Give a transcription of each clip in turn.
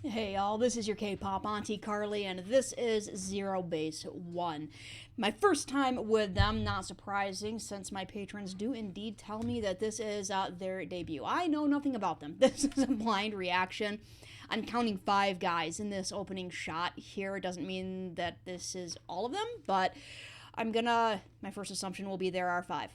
Hey y'all, this is your K-pop auntie Carly, and this is ZeroBaseOne. My first time with them, not surprising, since my patrons do indeed tell me that this is their debut. I know nothing about them. This is a blind reaction. I'm counting 5 guys in this opening shot here. It doesn't mean that this is all of them, but my first assumption will be there are 5.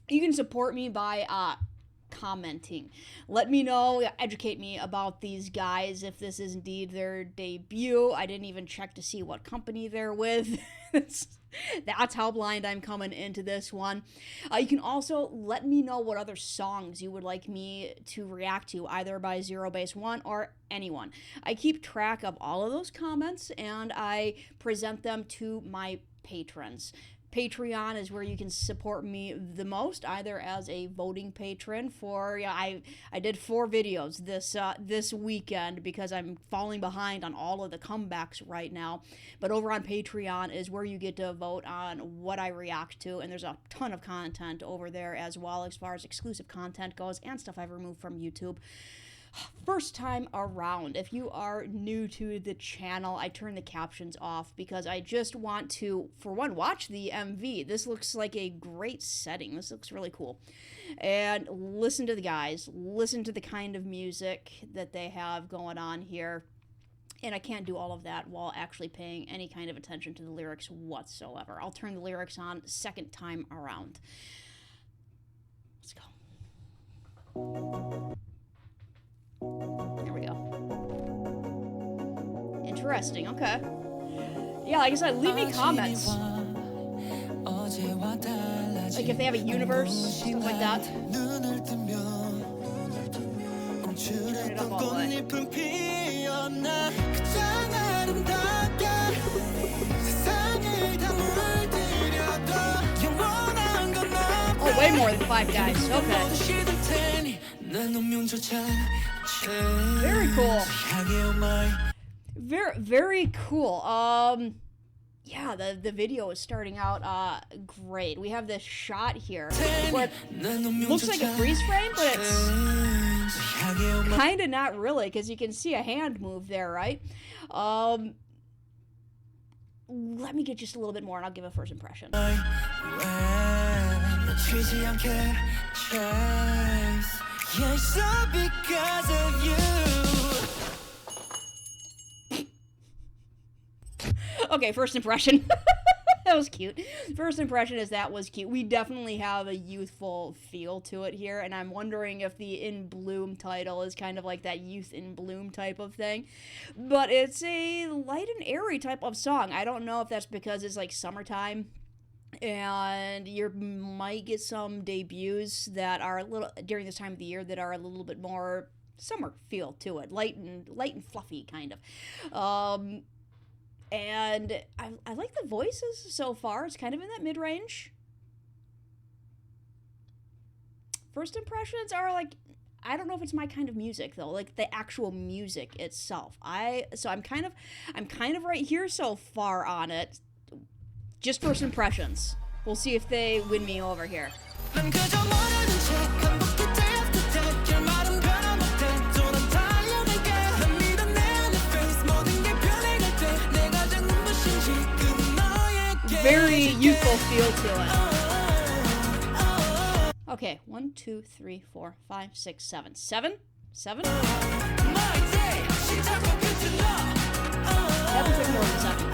You can support me by commenting. Let me know, educate me about these guys if this is indeed their debut. I didn't even check to see what company they're with. That's how blind I'm coming into this one. You can also let me know what other songs you would like me to react to, either by ZeroBaseOne or anyone. I keep track of all of those comments and I present them to my patrons. Patreon is where you can support me the most, either as a voting patron for, I did 4 videos this weekend because I'm falling behind on all of the comebacks right now. But over on Patreon is where you get to vote on what I react to, and there's a ton of content over there as well, as far as exclusive content goes and stuff I've removed from YouTube. First time around, if you are new to the channel, I turn the captions off because I just want to, for one, watch the MV. This looks like a great setting. This looks really cool. And listen to the guys, listen to the kind of music that they have going on here. And I can't do all of that while actually paying any kind of attention to the lyrics whatsoever. I'll turn the lyrics on second time around. Let's go. There we go. Interesting, okay. Yeah, like I said, leave me comments. Like if they have a universe, stuff like that. Turn it up all the way. Oh, way more than 5 guys, okay. Very cool. Very cool. Yeah, the video is starting out great. We have this shot here. What looks like a freeze frame, but it's kind of not really, because you can see a hand move there, right? Let me get just a little bit more, and I'll give a first impression. Yes, all because of you. Okay, first impression. That was cute. First impression is that was cute. We definitely have a youthful feel to it here, and I'm wondering if the In Bloom title is kind of like that Youth in Bloom type of thing. But it's a light and airy type of song. I don't know if that's because it's like summertime, and you might get some debuts that are a little during this time of the year that are a little bit more summer feel to it, light and fluffy kind of. And I like the voices so far. It's kind of in that mid-range. First impressions are like, I don't know if it's my kind of music though, like the actual music itself. I'm kind of right here so far on it. Just first impressions. We'll see if they win me over here. Very youthful feel to it. Okay, 1, 2, 3, 4, 5, 6, 7. 7? 7? That would take more than 7.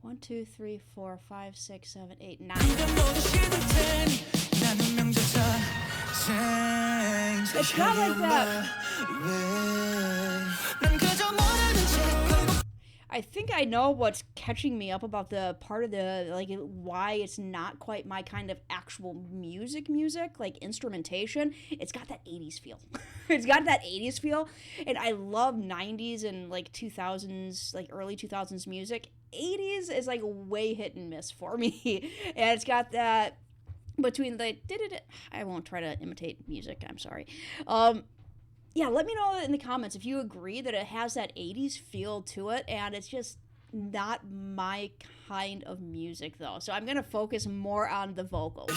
One, 2, 3, 4, 5, 6, 7, 8, 9. It's not like that. I think I know what's catching me up about the part of the, like, why it's not quite my kind of actual music, like instrumentation. It's got that 80s feel. It's got that 80s feel, and I love 90s and, like, 2000s, like, early 2000s music. 80s is like way hit and miss for me. And it's got that between the I won't try to imitate music, I'm sorry. Yeah, let me know in the comments if you agree that it has that 80s feel to it, and it's just not my kind of music though. So I'm gonna focus more on the vocals.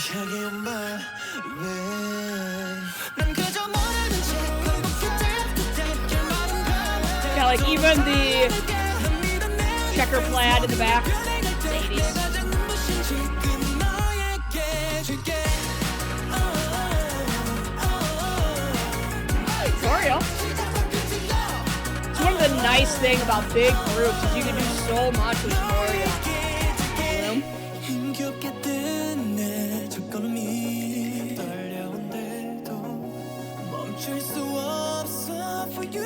Yeah, like even the checker plaid in the back, it's 80s. It's one of the nice things about big groups is you can do so much with choreo.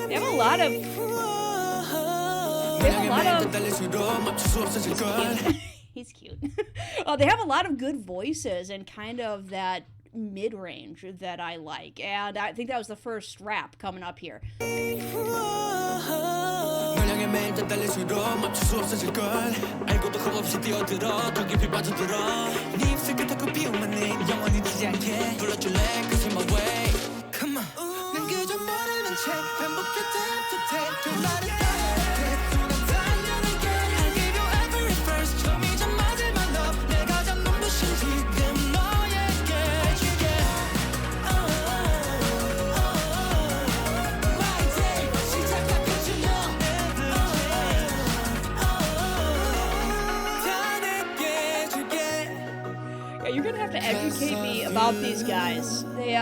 They have a lot of he's cute. They have a lot of good voices and kind of that mid-range that I like, and I think that was the first rap coming up here. You're gonna have to educate me about these guys. They,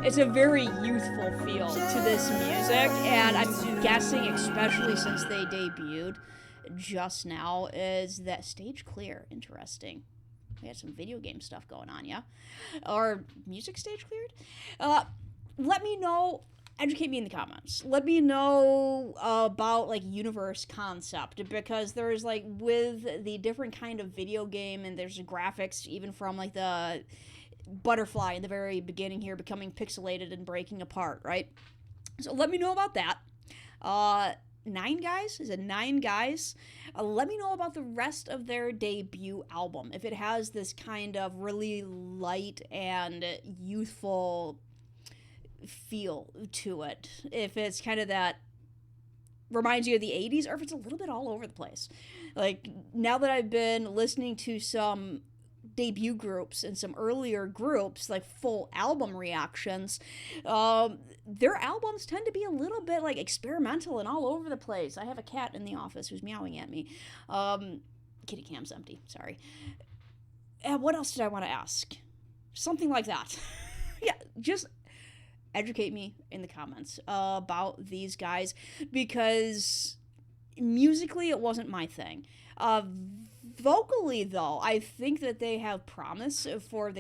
it's a very youthful feel to this music, and I'm guessing, especially since they debuted just now, is that stage clear. Interesting. We had some video game stuff going on, yeah? Or music stage cleared? Let me know. Educate me in the comments. Let me know about like universe concept, because there's like with the different kind of video game, and there's graphics even from like the butterfly in the very beginning here becoming pixelated and breaking apart, right? So let me know about that. 9 guys? Is it 9 guys? Let me know about the rest of their debut album. If it has this kind of really light and youthful feel to it, if it's kind of that reminds you of the 80s, or if it's a little bit all over the place. Like, now that I've been listening to some debut groups and some earlier groups, like full album reactions, their albums tend to be a little bit like experimental and all over the place. I have a cat in the office who's meowing at me. Kitty cam's empty, sorry. And what else did I want to ask? Something like that. Yeah, just educate me in the comments about these guys, because musically it wasn't my thing. Vocally though, I think that they have promise for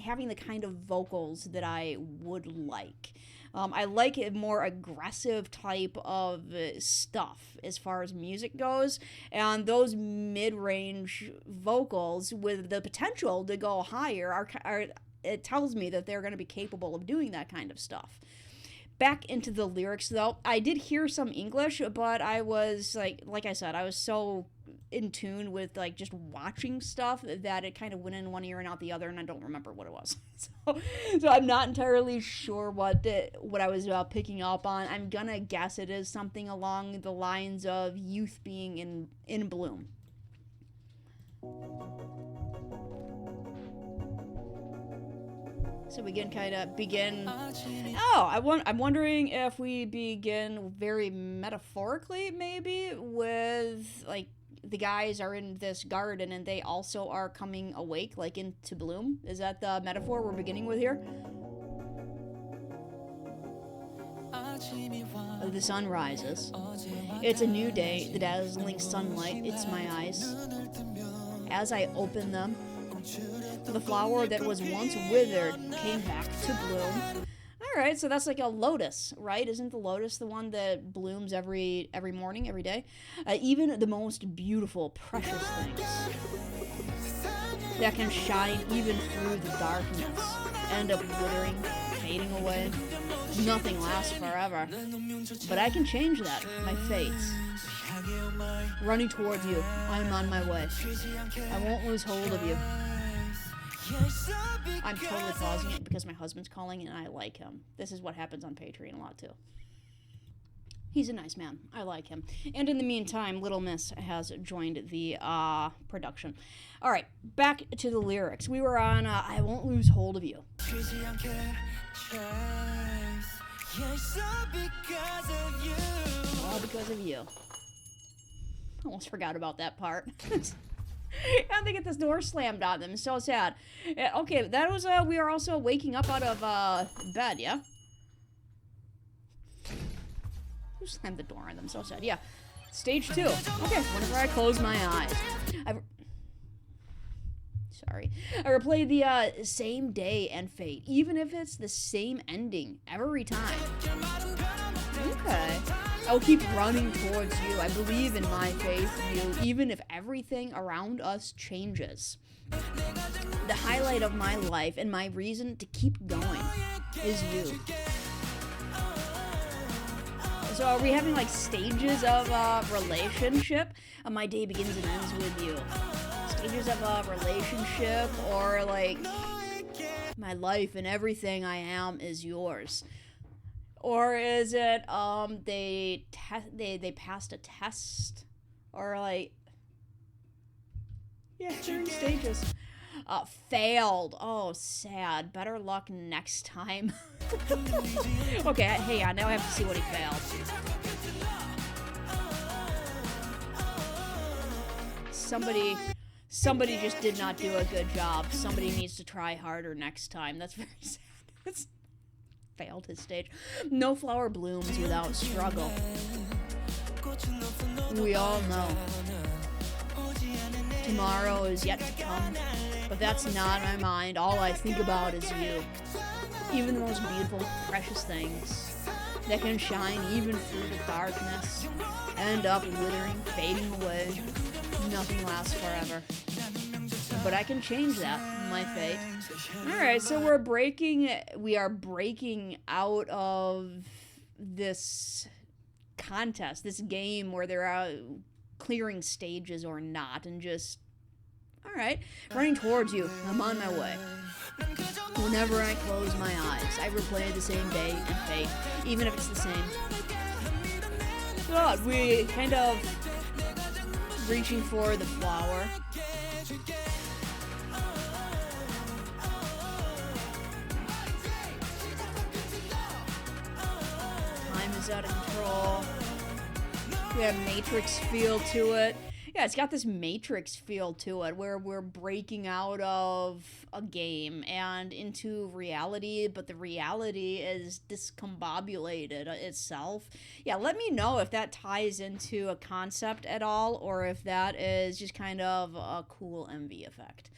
having the kind of vocals that I would like. I like a more aggressive type of stuff as far as music goes, and those mid-range vocals with the potential to go higher are it tells me that they're going to be capable of doing that kind of stuff. Back into the lyrics, though, I did hear some English, but I was, like I said, I was so in tune with, like, just watching stuff that it kind of went in one ear and out the other, and I don't remember what it was. So I'm not entirely sure what I was picking up on. I'm gonna guess it is something along the lines of youth being in bloom. So we can kind of begin. I'm wondering if we begin very metaphorically, maybe, with like the guys are in this garden and they also are coming awake, like into bloom. Is that the metaphor we're beginning with here? The sun rises. It's a new day. The dazzling sunlight hits my eyes. As I open them, the flower that was once withered came back to bloom. Alright, so that's like a lotus, right? Isn't the lotus the one that blooms every morning, every day? Even the most beautiful, precious things that can shine even through the darkness end up withering, fading away. Nothing lasts forever. But I can change that, my fate. Running towards you. I'm on my way. I won't lose hold of you. I'm totally pausing it because my husband's calling and I like him. This is what happens on Patreon a lot too. He's a nice man. I like him. And in the meantime, Little Miss has joined the production. All right, back to the lyrics. We were on I Won't Lose Hold of You. All because of you. Almost forgot about that part. And they get this door slammed on them. So sad. Okay, that was, we are also waking up out of, bed, yeah? Who slammed the door on them? So sad. Yeah. Stage 2. Okay, whenever I close my eyes. Sorry. I replay the, same day and fate, even if it's the same ending every time. Okay. I'll keep running towards you. I believe in my faith in you, even if everything around us changes. The highlight of my life and my reason to keep going is you. So are we having like stages of a relationship? My day begins and ends with you. Stages of a relationship, or like my life and everything I am is yours. Or is it they passed a test, or like, yeah, certain stages. Failed. Oh, sad. Better luck next time. Okay, hey, now I have to see what he failed. Somebody just did not do a good job. Somebody needs to try harder next time. That's very sad. That's failed his stage. No flower blooms without struggle. We all know. Tomorrow is yet to come, but that's not my mind. All I think about is you. Even the most beautiful, precious things that can shine even through the darkness end up withering, fading away. Nothing lasts forever. But I can change that, my fate. Alright, so we are breaking out of this contest, this game where they're clearing stages or not, and just, alright, running towards you. I'm on my way. Whenever I close my eyes, I replay the same day and fate, even if it's the same. God, we kind of reaching for the flower. Time is out of control. We have Matrix feel to it. Yeah, it's got this Matrix feel to it, where we're breaking out of a game and into reality, but the reality is discombobulated itself. Yeah, let me know if that ties into a concept at all, or if that is just kind of a cool MV effect.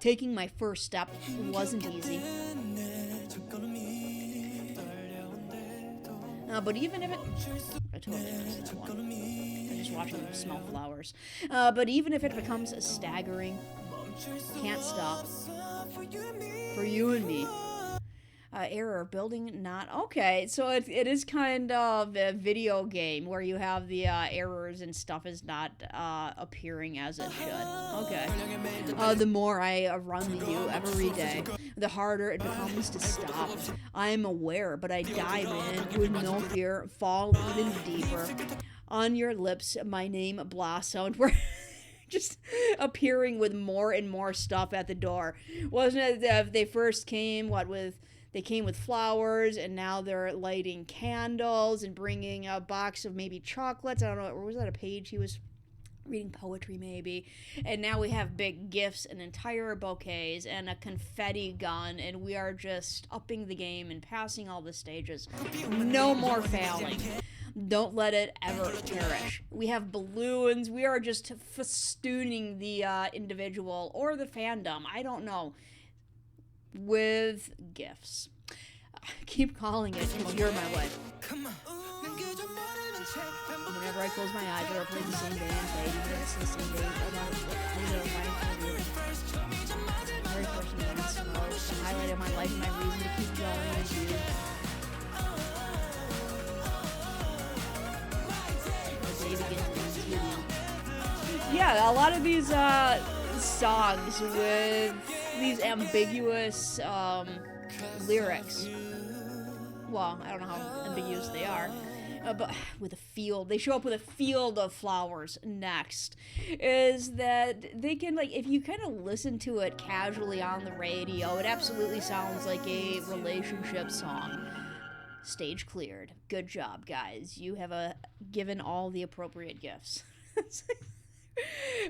Taking my first step wasn't easy. But even if it... I totally missed that one. I'm just watching them smell flowers. But even if it becomes staggering, can't stop. For you and me. Error, building not... Okay, so it is kind of a video game where you have the errors and stuff is not appearing as it should. Okay. The more I run to you every day, the harder it becomes to stop. I am aware, but I dive in with no fear, fall even deeper. On your lips, my name blossomed. We're just appearing with more and more stuff at the door. Wasn't it they first came, they came with flowers, and now they're lighting candles and bringing a box of maybe chocolates. I don't know, or was that a page he was reading poetry maybe? And now we have big gifts and entire bouquets and a confetti gun, and we are just upping the game and passing all the stages. No more failing. Don't let it ever perish. We have balloons. We are just festooning the individual or the fandom, I don't know, with gifts. Keep calling it because you're my wife. Whenever I close my eyes, I replay the same day and fade, even if it's the same day. Very first moment, slow. The highlight of my life and my reason to keep going is you. The day begins Yeah, a lot of these songs with these ambiguous lyrics. Well, I don't know how ambiguous they are. But with a field, they show up with a field of flowers next. Is that they can, like, if you kind of listen to it casually on the radio, it absolutely sounds like a relationship song. Stage cleared. Good job, guys. You have given all the appropriate gifts.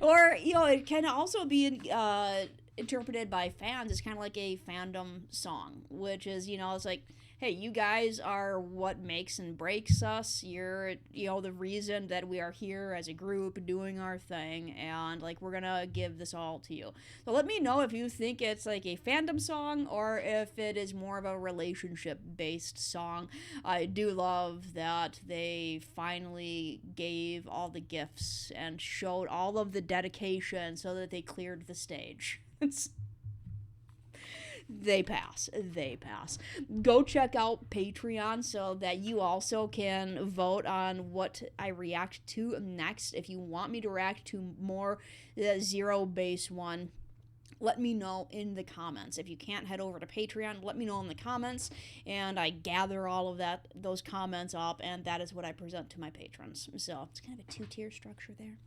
Or, it can also be interpreted by fans as kind of like a fandom song, which is, it's like, hey, you guys are what makes and breaks us. You're, the reason that we are here as a group doing our thing, and, like, we're gonna give this all to you. So let me know if you think it's like a fandom song or if it is more of a relationship-based song. I do love that they finally gave all the gifts and showed all of the dedication so that they cleared the stage. They pass. Go check out Patreon so that you also can vote on what I react to next. If you want me to react to more ZeroBaseOne, let me know in the comments. If you can't head over to Patreon, let me know in the comments, and I gather all of those comments up, and that is what I present to my patrons. So it's kind of a two-tier structure there.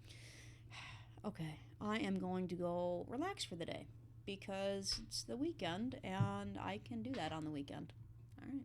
Okay, I am going to go relax for the day, because it's the weekend, and I can do that on the weekend. All right.